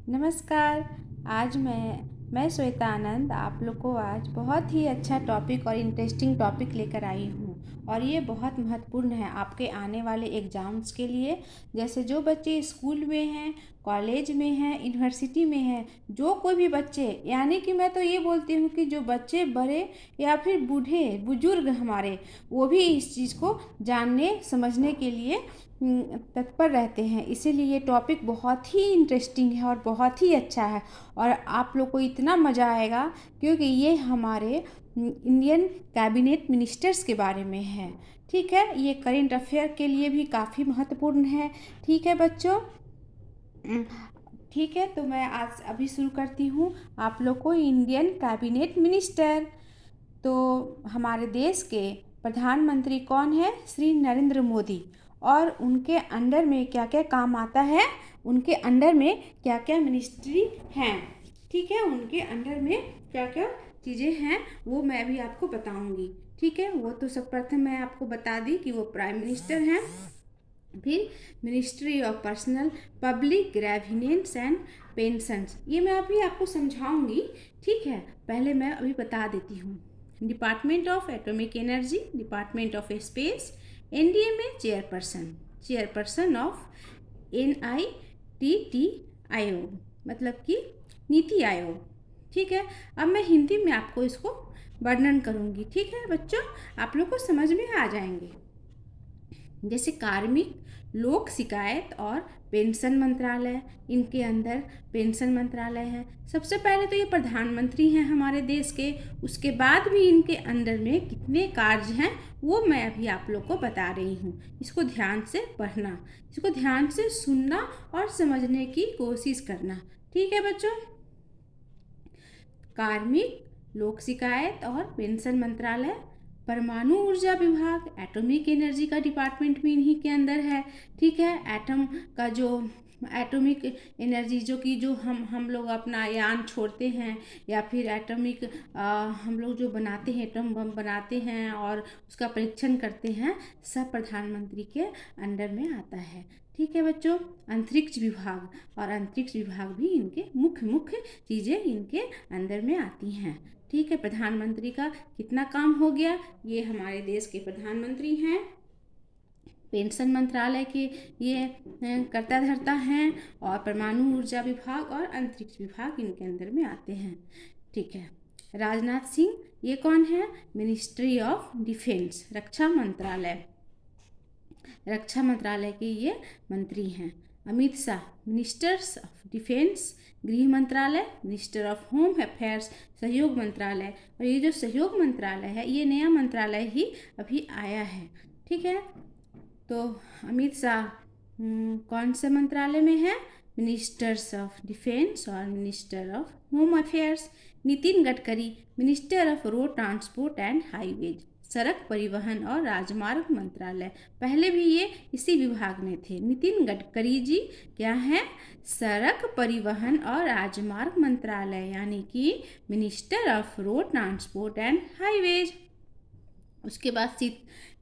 नमस्कार। आज मैं श्वेता आनंद आप लोग को आज बहुत ही अच्छा टॉपिक और इंटरेस्टिंग टॉपिक लेकर आई हूँ और ये बहुत महत्वपूर्ण है आपके आने वाले एग्ज़ाम्स के लिए। जैसे जो बच्चे स्कूल में हैं, कॉलेज में हैं, यूनिवर्सिटी में हैं, जो कोई भी बच्चे, यानी कि मैं तो ये बोलती हूँ कि जो बच्चे बड़े या फिर बूढ़े बुजुर्ग हमारे, वो भी इस चीज़ को जानने समझने के लिए तत्पर रहते हैं। इसीलिए ये टॉपिक बहुत ही इंटरेस्टिंग है और बहुत ही अच्छा है और आप लोग को इतना मज़ा आएगा क्योंकि ये हमारे इंडियन कैबिनेट मिनिस्टर्स के बारे में है। ठीक है, ये करेंट अफेयर के लिए भी काफ़ी महत्वपूर्ण है। ठीक है बच्चों, ठीक है, तो मैं आज अभी शुरू करती हूँ आप लोग को इंडियन कैबिनेट मिनिस्टर। तो हमारे देश के प्रधानमंत्री कौन है? श्री नरेंद्र मोदी। और उनके अंडर में क्या क्या काम आता है, उनके अंडर में क्या क्या मिनिस्ट्री हैं, ठीक है, उनके अंडर में क्या क्या चीज़ें हैं वो मैं अभी आपको बताऊंगी। ठीक है, वो तो सब प्रथम मैं आपको बता दी कि वो प्राइम मिनिस्टर हैं। फिर ministry of personnel public grievances and pensions, ये मैं अभी आपको समझाऊंगी। ठीक है, पहले मैं अभी बता देती हूँ। Department of atomic energy, department of space, NDA में चेयरपर्सन, चेयरपर्सन ऑफ NITT आयोग, मतलब कि नीति आयोग। ठीक है, अब मैं हिंदी में आपको इसको वर्णन करूँगी। ठीक है बच्चों, आप लोग को समझ में आ जाएंगे। जैसे कार्मिक लोक शिकायत और पेंशन मंत्रालय, इनके अंदर पेंशन मंत्रालय है। सबसे पहले तो ये प्रधानमंत्री हैं हमारे देश के, उसके बाद भी इनके अंदर में कितने कार्य हैं वो मैं अभी आप लोग को बता रही हूँ। इसको ध्यान से पढ़ना, इसको ध्यान से सुनना और समझने की कोशिश करना। ठीक है बच्चों, कार्मिक लोक शिकायत और पेंशन मंत्रालय, परमाणु ऊर्जा विभाग, एटॉमिक एनर्जी का डिपार्टमेंट भी इन्हीं के अंदर है। ठीक है, एटम का जो एटॉमिक एनर्जी जो कि जो हम लोग अपना यान छोड़ते हैं या फिर एटॉमिक हम लोग जो बनाते हैं, एटम बम बनाते हैं और उसका परीक्षण करते हैं, सब प्रधानमंत्री के अंडर में आता है। ठीक है बच्चों, अंतरिक्ष विभाग, और अंतरिक्ष विभाग भी इनके मुख्य मुख्य चीज़ें इनके अंदर में आती हैं। ठीक है, प्रधानमंत्री का कितना काम हो गया, ये हमारे देश के प्रधानमंत्री हैं। पेंशन मंत्रालय के ये कर्ता धर्ता हैं और परमाणु ऊर्जा विभाग और अंतरिक्ष विभाग इनके अंदर में आते हैं। ठीक है, राजनाथ सिंह ये कौन है? मिनिस्ट्री ऑफ डिफेंस, रक्षा मंत्रालय, रक्षा मंत्रालय के ये मंत्री हैं। Amit Shah ministers of defence, गृह मंत्रालय, मिनिस्टर ऑफ होम अफेयर्स, सहयोग मंत्रालय। और ये जो सहयोग मंत्रालय है ये नया मंत्रालय ही अभी आया है। ठीक है, तो अमित शाह कौन से मंत्रालय में है? मिनिस्टर्स ऑफ डिफेंस और minister of home affairs. Nitin Gadkari minister of road transport and highways, सड़क परिवहन और राजमार्ग मंत्रालय, पहले भी ये इसी विभाग में थे। नितिन गडकरी जी क्या है? सड़क परिवहन और राजमार्ग मंत्रालय, यानी कि minister of road transport and highways. उसके बाद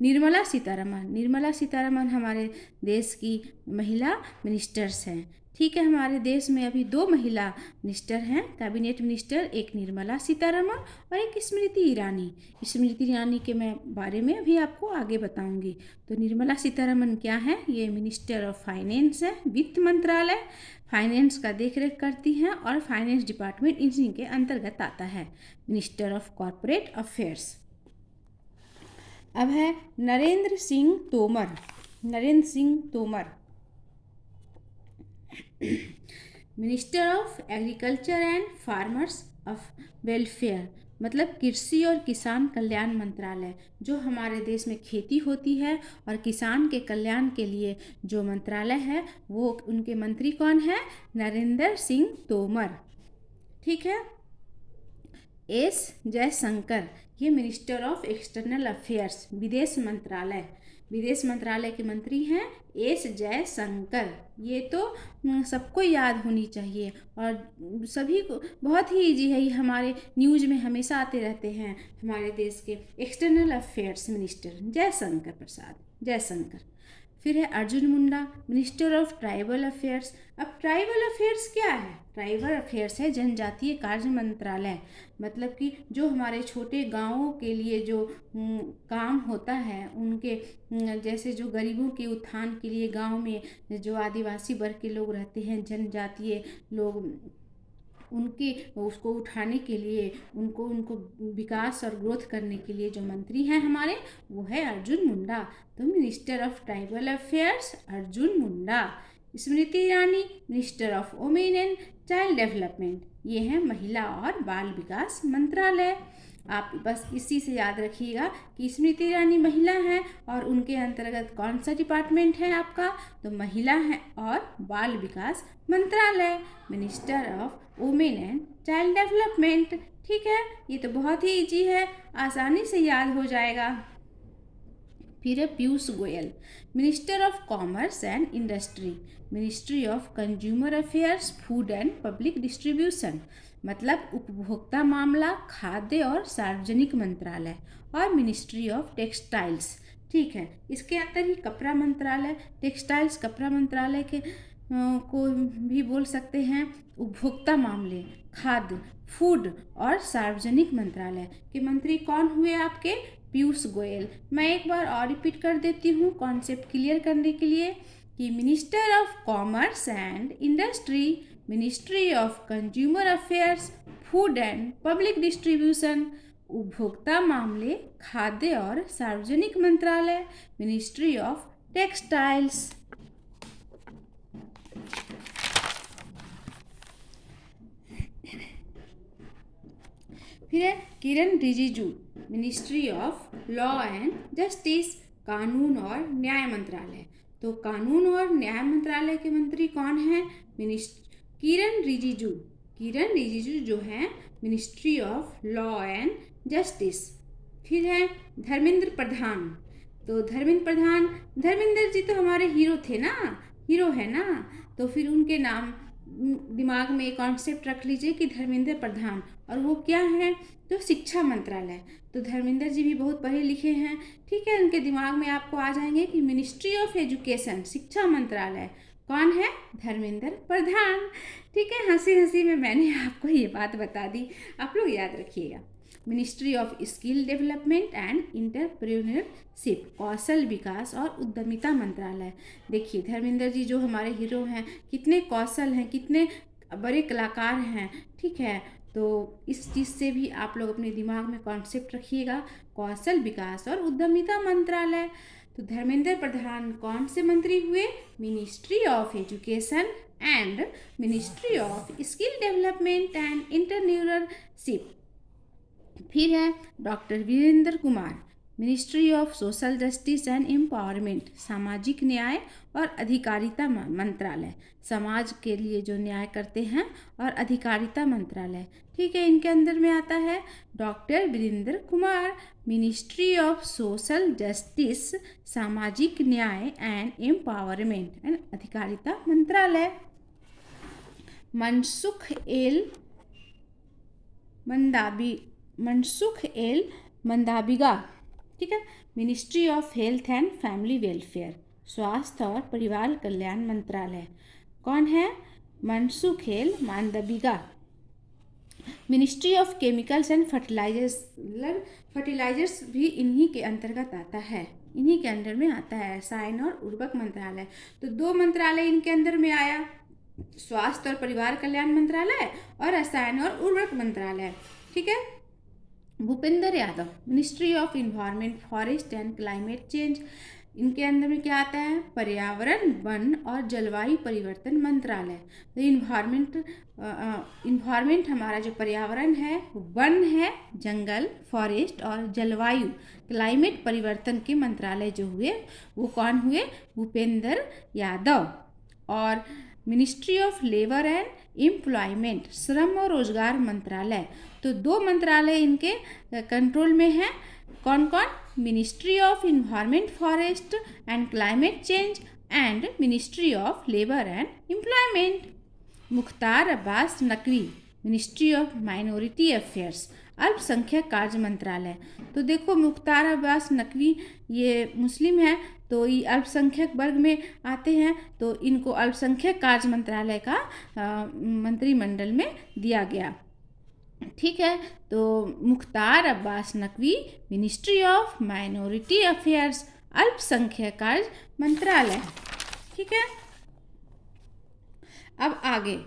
निर्मला सीतारमण, निर्मला सीतारमण हमारे देश की महिला मिनिस्टर्स हैं। ठीक है, हमारे देश में अभी 2 महिला मिनिस्टर हैं, कैबिनेट मिनिस्टर, एक निर्मला सीतारमण और एक स्मृति ईरानी। स्मृति ईरानी के मैं बारे में अभी आपको आगे बताऊंगी। तो निर्मला सीतारमण क्या है? ये मिनिस्टर ऑफ फाइनेंस है, वित्त मंत्रालय, फाइनेंस का देखरेख करती हैं और फाइनेंस डिपार्टमेंट इन्हीं के अंतर्गत आता है। Minister of corporate affairs. अब है Narendra Singh Tomar, Narendra Singh Tomar, minister of agriculture and farmers of welfare, मतलब कृषि और किसान कल्याण मंत्रालय, जो हमारे देश में खेती होती है और किसान के कल्याण के लिए जो मंत्रालय है वो उनके मंत्री कौन है? नरेंद्र सिंह तोमर। ठीक है, एस जयशंकर, ये मिनिस्टर ऑफ एक्सटर्नल अफेयर्स, विदेश मंत्रालय, विदेश मंत्रालय के मंत्री हैं एस जयशंकर। ये तो सबको याद होनी चाहिए और सभी को बहुत ही इजी है, ये हमारे न्यूज में हमेशा आते रहते हैं। हमारे देश के external affairs minister Jaishankar Prasad, Jaishankar. फिर है Arjun Munda, minister of tribal affairs. अब ट्राइबल अफेयर्स क्या है? ट्राइबल अफेयर्स है जनजातीय कार्य मंत्रालय। मतलब कि जो हमारे छोटे गांवों के लिए जो काम होता है उनके जैसे जो गरीबों के उत्थान के लिए गांव में जो आदिवासी वर्ग के लोग रहते हैं, जनजातीय लोग, उनके उसको उठाने के लिए, उनको उनको विकास और ग्रोथ करने के लिए जो मंत्री हैं हमारे, वो है अर्जुन मुंडा। तो minister of tribal affairs Arjun Munda. Smriti Irani minister of women and child development, ये है महिला और बाल विकास मंत्रालय। आप बस इसी से याद रखिएगा कि स्मृति ईरानी महिला हैं और उनके अंतर्गत कौन सा डिपार्टमेंट है आपका, तो महिला है और बाल विकास मंत्रालय, minister of women and child development. ठीक है, ये तो बहुत ही इजी है, आसानी से याद हो जाएगा। फिर है Piyush Goyal, minister of commerce and industry, ministry of consumer affairs, food and public distribution, मतलब उपभोक्ता मामला, खाद्य और सार्वजनिक मंत्रालय, और मिनिस्ट्री ऑफ टेक्सटाइल्स। ठीक है, इसके अंदर ही कपड़ा मंत्रालय, टेक्सटाइल्स कपड़ा मंत्रालय के को भी बोल सकते हैं। उपभोक्ता मामले, खाद्य, फूड और सार्वजनिक मंत्रालय के मंत्री कौन हुए आपके, पीयूष गोयल। मैं एक बार और रिपीट कर देती हूँ कॉन्सेप्ट क्लियर करने के लिए कि minister of commerce and industry, ministry of consumer affairs, food and public distribution, उपभोक्ता मामले, खाद्य और सार्वजनिक मंत्रालय, मिनिस्ट्री ऑफ टेक्सटाइल्स। फिर है Kiran Rijiju, ministry of law and justice, कानून और न्याय मंत्रालय। तो कानून और न्याय मंत्रालय के मंत्री कौन हैं, किरण रिजिजू। किरण रिजिजू जो है ministry of law and justice. फिर है धर्मेंद्र प्रधान। तो धर्मेंद्र जी तो हमारे हीरो थे ना, हीरो है ना, तो फिर उनके नाम दिमाग में एक कॉन्सेप्ट रख लीजिए कि धर्मेंद्र प्रधान, और वो क्या है, तो शिक्षा मंत्रालय। तो धर्मेंद्र जी भी बहुत पढ़े लिखे हैं, ठीक है, उनके दिमाग में आपको आ जाएंगे कि मिनिस्ट्री ऑफ एजुकेशन, शिक्षा मंत्रालय, कौन है, धर्मेंद्र प्रधान। ठीक है, हंसी हंसी में मैंने आपको ये बात बता दी, आप लोग याद रखिएगा। Ministry of skill development and entrepreneurship, कौशल विकास और उद्यमिता मंत्रालय। देखिए धर्मेंद्र जी जो हमारे हीरो हैं, कितने कौशल हैं, कितने बड़े कलाकार हैं। ठीक है, तो इस चीज़ से भी आप लोग अपने दिमाग में कॉन्सेप्ट रखिएगा, कौशल विकास और उद्यमिता मंत्रालय। तो धर्मेंद्र प्रधान कौन से मंत्री हुए, ministry of education and ministry of skill development and entrepreneurship. फिर है doctor Virendra Kumar, ministry of social justice and empowerment, सामाजिक न्याय और अधिकारिता मंत्रालय, समाज के लिए जो न्याय करते हैं, और अधिकारिता मंत्रालय। ठीक है, इनके अंदर में आता है doctor Virendra Kumar, ministry of social justice, सामाजिक न्याय एंड एम्पावरमेंट एंड अधिकारिता मंत्रालय। मनसुख एल मंदाबिगा, ठीक है, ministry of health and family welfare, स्वास्थ्य और परिवार कल्याण मंत्रालय। कौन है, Mansukh L Mandaviya. Ministry of chemicals and fertilisers भी इन्हीं के अंतर्गत आता है, इन्हीं के अंदर में आता है, रसायन और उर्वरक मंत्रालय। तो दो मंत्रालय इनके अंदर में आया, स्वास्थ्य और परिवार कल्याण मंत्रालय और रसायन और उर्वरक मंत्रालय। ठीक है, Bhupendra Yadav, ministry of environment, forest and climate change, इनके अंदर में क्या आता है, पर्यावरण, वन और जलवायु परिवर्तन मंत्रालय। तो इन्वायरमेंट हमारा जो पर्यावरण है, वन है, जंगल, फॉरेस्ट और जलवायु, क्लाइमेट परिवर्तन के मंत्रालय जो हुए वो कौन हुए, भूपेंद्र यादव। और ministry of labour and employment, श्रम और रोजगार मंत्रालय। तो दो मंत्रालय इनके कंट्रोल में हैं, कौन कौन, ministry of environment, forest and climate change and ministry of labour and employment. Mukhtar Abbas Naqvi, ministry of minority affairs, अल्पसंख्यक कार्य मंत्रालय। तो देखो मुख्तार अब्बास नकवी ये मुस्लिम है, तो ये अल्पसंख्यक वर्ग में आते हैं, तो इनको अल्पसंख्यक कार्य मंत्रालय का मंत्रिमंडल में दिया गया। ठीक है, तो Mukhtar Abbas Naqvi, ministry of minority affairs, अल्पसंख्यक कार्य मंत्रालय। ठीक है, अब आगे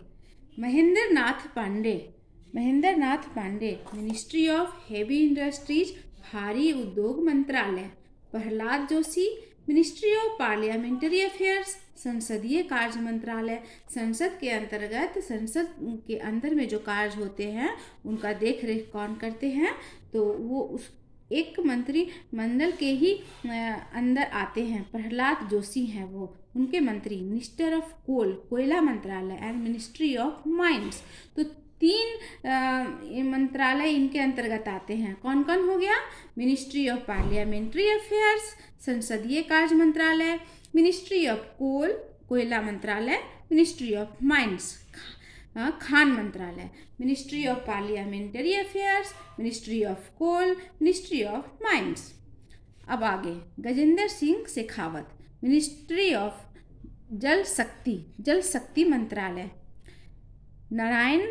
Mahendra Nath Pandey, ministry of heavy industries, भारी उद्योग मंत्रालय। Pralhad Joshi, ministry of parliamentary affairs, संसदीय कार्य मंत्रालय। संसद के अंतर्गत, संसद के अंदर में जो कार्य होते हैं उनका देख रेख कौन करते हैं, तो वो उस एक मंत्रिमंडल के ही अंदर आते हैं। प्रहलाद जोशी हैं वो, उनके मंत्री। मिनिस्टर ऑफ कोयला मंत्रालय एंड मिनिस्ट्री ऑफ माइंस। तो 3 मंत्रालय इनके अंतर्गत आते हैं। कौन कौन हो गया? मिनिस्ट्री ऑफ पार्लियामेंट्री अफेयर्स, संसदीय कार्य मंत्रालय, मिनिस्ट्री ऑफ कोयला मंत्रालय, मिनिस्ट्री ऑफ माइंस खान मंत्रालय, ministry of parliamentary affairs, ministry of ministry of mines. अब आगे गजेंद्र सिंह शेखावत, मिनिस्ट्री ऑफ जल शक्ति मंत्रालय। Narayan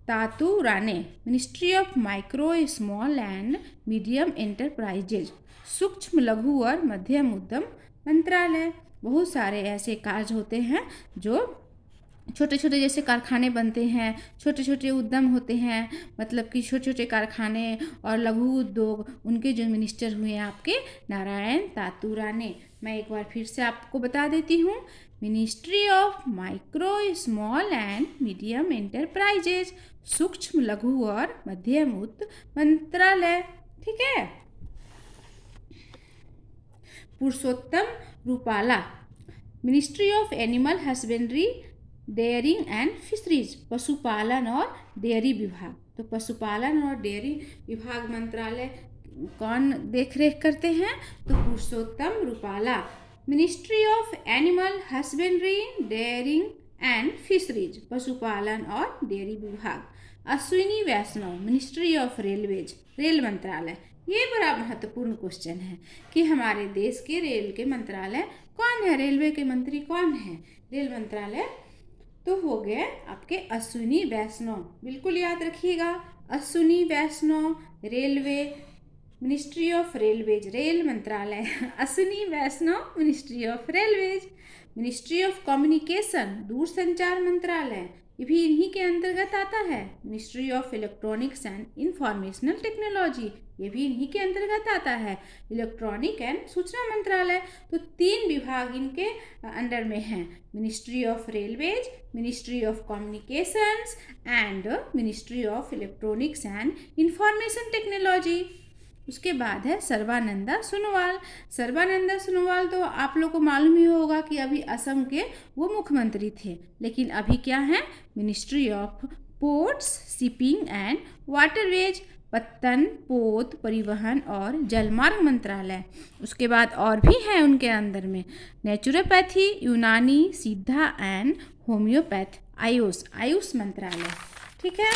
Tatu Rane, ministry of micro small and medium enterprises, सूक्ष्म लघु और मध्यम उद्यम मंत्रालय। बहुत सारे ऐसे कार्य होते हैं जो छोटे छोटे जैसे कारखाने बनते हैं, छोटे छोटे उद्यम होते हैं, मतलब कि छोटे छोटे कारखाने और लघु उद्योग, उनके जो मिनिस्टर हुए हैं आपके नारायण तातू राणे। मैं एक बार फिर से आपको बता देती हूँ, ministry of micro small and medium enterprises, सूक्ष्म लघु और मध्यम उद्यम मंत्रालय। ठीक है, Purushottam Rupala, ministry of animal husbandry, dairying and fisheries, पशुपालन और डेयरी विभाग। तो पशुपालन और डेयरी विभाग मंत्रालय कौन देख रेख करते हैं? तो Purushottam Rupala. Ministry of animal husbandry, dairying and fisheries, पशुपालन और डेयरी विभाग। Ashwini Vaishnaw, ministry of railways, rail मंत्रालय। ये बड़ा महत्वपूर्ण क्वेश्चन है कि हमारे देश के रेल के मंत्रालय कौन है, रेलवे के मंत्री कौन है? रेल मंत्रालय तो हो गए आपके अश्विनी वैष्णव, बिल्कुल याद रखिएगा। Ashwini Vaishnaw, railway, ministry of railways, rail मंत्रालय। Ashwini Vaishnaw, ministry of railways. Ministry of communication, दूरसंचार मंत्रालय, ये भी इन्हीं के अंतर्गत आता है। Ministry of electronics and informational technology, ये भी इन्हीं के अंतर्गत आता है। इलेक्ट्रॉनिक एंड सूचना मंत्रालय। तो 3 विभाग इनके अंडर में हैं, ministry of railways, ministry of communications and ministry of electronics and information technology. उसके बाद है सर्बानंदा सोनोवाल। सर्बानंदा सोनोवाल तो आप लोग को मालूम ही होगा कि अभी असम के वो मुख्यमंत्री थे, लेकिन अभी क्या है? Ministry of ports, shipping and waterways, पत्तन, पोत, परिवहन और जलमार्ग मंत्रालय। उसके बाद और भी हैं उनके अंदर में, नेचुरोपैथी, यूनानी, सिद्धा एंड होम्योपैथ, आयुष मंत्रालय। ठीक है,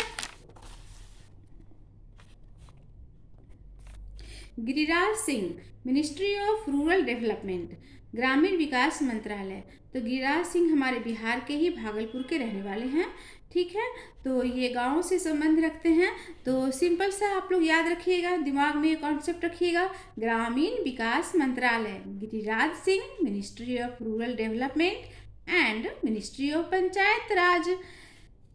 Giriraj Singh, ministry of rural development, ग्रामीण विकास मंत्रालय। तो गिरिराज सिंह हमारे बिहार के ही भागलपुर के रहने वाले हैं। ठीक है, तो ये गाँव से संबंध रखते हैं। तो सिंपल सा आप लोग याद रखिएगा, दिमाग में ये कॉन्सेप्ट रखिएगा, ग्रामीण विकास मंत्रालय, Giriraj Singh, ministry of rural development and ministry of panchayat raj.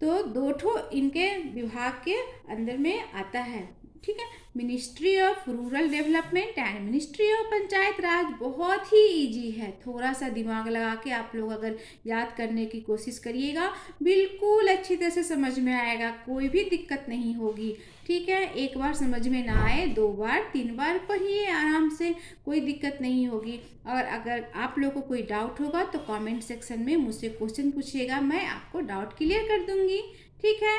तो 2 ठो इनके विभाग के अंदर में आता है। ठीक है, ministry of rural development and ministry of panchayat raj बहुत ही इजी है, थोड़ा सा दिमाग लगा के आप लोग अगर याद करने की कोशिश करिएगा, बिल्कुल अच्छी तरह से समझ में आएगा, कोई भी दिक्कत नहीं होगी। ठीक है, एक बार समझ में ना आए 2 बार 3 बार पढ़िए आराम से, कोई दिक्कत नहीं होगी। और अगर आप लोग को कोई डाउट होगा तो कमेंट सेक्शन में मुझसे क्वेश्चन पूछिएगा, मैं आपको डाउट क्लियर कर दूंगी। ठीक है,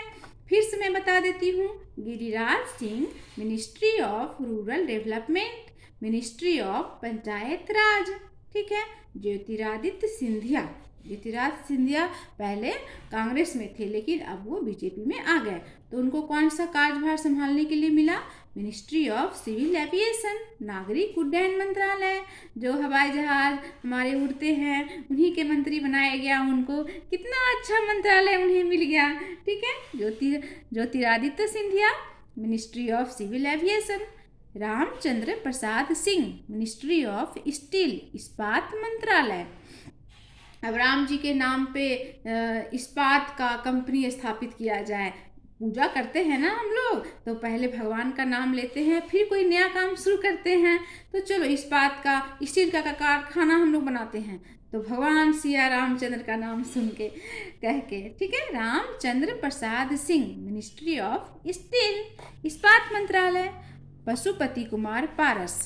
फिर से मैं बता देती हूँ, Giriraj Singh, ministry of rural development, ministry of panchayat raj. ठीक है, ज्योतिरादित्य सिंधिया, ज्योतिरादित्य सिंधिया पहले कांग्रेस में थे, लेकिन अब वो बीजेपी में आ गए। तो उनको कौन सा कार्यभार संभालने के लिए मिला? मिनिस्ट्री ऑफ सिविल एविएशन, नागरिक उड्डयन मंत्रालय। जो हवाई जहाज हमारे उड़ते हैं उन्हीं के मंत्री बनाया गया उनको। कितना अच्छा मंत्रालय उन्हें मिल गया। ठीक है, Jyotiraditya Scindia, ministry of civil aviation. Ramchandra Prasad Singh, ministry of steel, इस्पात मंत्रालय। अब राम जी के नाम पे इस्पात का कंपनी स्थापित किया जाए। पूजा करते हैं ना हम लोग, तो पहले भगवान का नाम लेते हैं, फिर कोई नया काम शुरू करते हैं। तो चलो इस्पात का, स्टील का कारखाना हम लोग बनाते हैं, तो भगवान सिया रामचंद्र का नाम सुन के कह के, ठीक है। Ramchandra Prasad Singh, ministry of steel, इस्पात मंत्रालय। Pashupati Kumar Paras,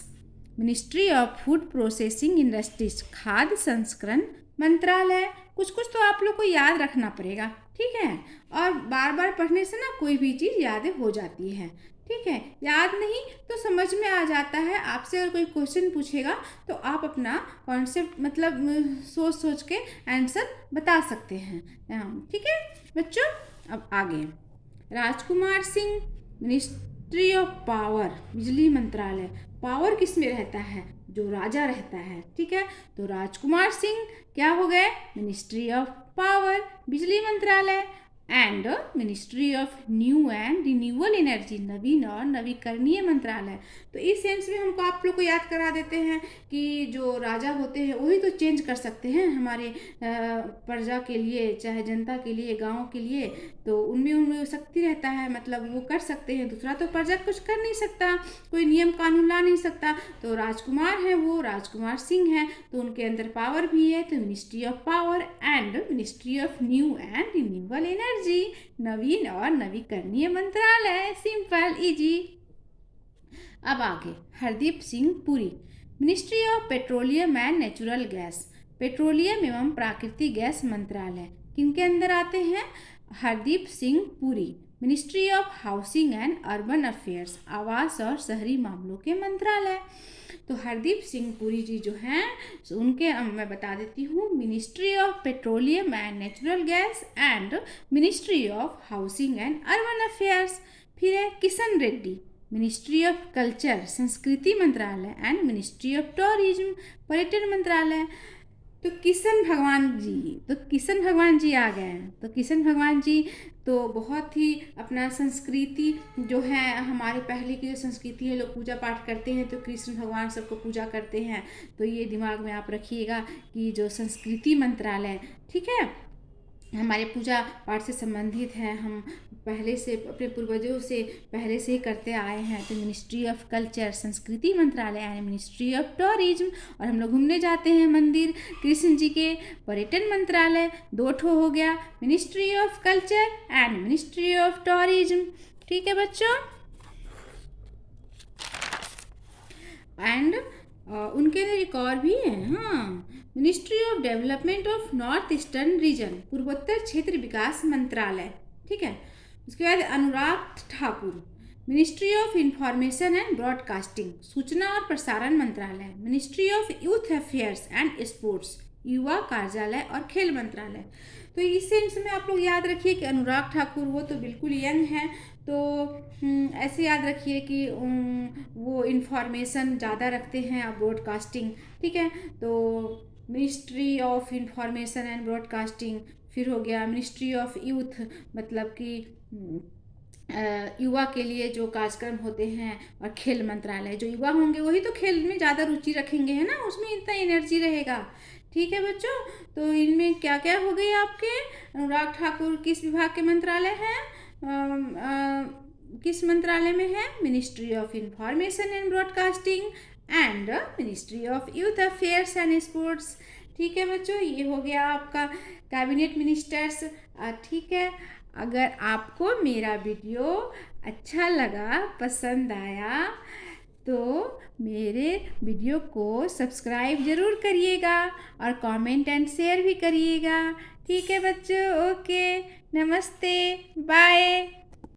ministry of food processing industries, खाद्य संस्करण मंत्रालय। कुछ कुछ तो आप लोग को याद रखना पड़ेगा, ठीक है। और बार बार पढ़ने से ना कोई भी चीज़ याद हो जाती है, ठीक है। याद नहीं तो समझ में आ जाता है। आपसे अगर कोई क्वेश्चन पूछेगा तो आप अपना कॉन्सेप्ट मतलब सोच सोच के आंसर बता सकते हैं, ठीक है बच्चों। अब आगे, Rajkumar Singh, ministry of power, बिजली मंत्रालय। पावर किस में रहता है? जो राजा रहता है, ठीक है। तो राजकुमार सिंह क्या हो गए? मिनिस्ट्री ऑफ पावर, बिजली मंत्रालय। And ministry of new and renewable energy, नवीन और नवीकरणीय मंत्रालय। तो इस सेंस में हमको आप लोग को याद करा देते हैं कि जो राजा होते हैं वही तो चेंज कर सकते हैं हमारे प्रजा के लिए, चाहे जनता के लिए, गांव के लिए। तो उनमें शक्ति रहता है, मतलब वो कर सकते हैं। दूसरा तो प्रजा कुछ कर नहीं सकता, कोई नियम कानून ला नहीं सकता। तो राजकुमार है वो, राजकुमार सिंह है, तो उनके अंदर पावर भी है। तो ministry of power and ministry of new and renewable energy, नवीन और नवीकरणीय मंत्रालय। Simple easy. अब आगे, Hardeep Singh Puri, ministry of petroleum and natural gas, petroleum एवं प्राकृतिक गैस मंत्रालय। किनके अंदर आते हैं? Hardeep Singh Puri, ministry of housing and urban affairs, आवास और शहरी मामलों के मंत्रालय। तो हरदीप सिंह पुरी जी जो हैं उनके मैं बता देती हूँ, ministry of petroleum and natural gas and ministry of housing and urban affairs. फिर है Kishan Reddy, ministry of culture, संस्कृति मंत्रालय एंड मिनिस्ट्री ऑफ टूरिज्म, पर्यटन मंत्रालय। तो किशन भगवान जी आ गए हैं। तो किशन भगवान जी तो बहुत ही अपना संस्कृति जो है, हमारे पहले की जो संस्कृति है, लोग पूजा पाठ करते हैं तो कृष्ण भगवान सबको पूजा करते हैं। तो ये दिमाग में आप रखिएगा कि जो संस्कृति मंत्रालय, ठीक है, हमारे पूजा पाठ से संबंधित है, हम पहले से अपने पूर्वजों से पहले से ही करते आए हैं। तो मिनिस्ट्री ऑफ कल्चर, संस्कृति मंत्रालय एंड मिनिस्ट्री ऑफ टूरिज्म। और हम लोग घूमने जाते हैं मंदिर कृष्ण जी के, पर्यटन मंत्रालय। 2 ठो हो गया, ministry of culture and ministry of tourism, ठीक है बच्चों। एंड उनके अंदर एक और भी है, हाँ, ministry of development of north eastern region, पूर्वोत्तर क्षेत्र विकास मंत्रालय, ठीक है। उसके बाद Anurag Thakur, ministry of information and broadcasting, सूचना और प्रसारण मंत्रालय, ministry of youth affairs and sports, युवा कार्यालय और खेल मंत्रालय। तो इस सेंस में आप लोग याद रखिए कि अनुराग ठाकुर वो तो बिल्कुल यंग हैं, तो ऐसे याद रखिए कि वो इंफॉर्मेशन ज़्यादा रखते हैं और ब्रॉडकास्टिंग, ठीक है। तो ministry of information and broadcasting, फिर हो गया मिनिस्ट्री ऑफ यूथ, मतलब कि युवा के लिए जो कार्यक्रम होते हैं, और खेल मंत्रालय, जो युवा होंगे वही तो खेल में ज़्यादा रुचि रखेंगे, है ना, उसमें इतना एनर्जी रहेगा, ठीक है बच्चों। तो इनमें क्या क्या हो गए आपके? अनुराग ठाकुर किस विभाग के मंत्रालय हैं? किस मंत्रालय में है? Ministry of information and broadcasting and ministry of youth affairs and sports, ठीक है बच्चों। ये हो गया आपका कैबिनेट मिनिस्टर्स, ठीक है। अगर आपको मेरा वीडियो अच्छा लगा, पसंद आया, तो मेरे वीडियो को सब्सक्राइब ज़रूर करिएगा और कमेंट एंड शेयर भी करिएगा, ठीक है बच्चों। ओके, नमस्ते, बाय।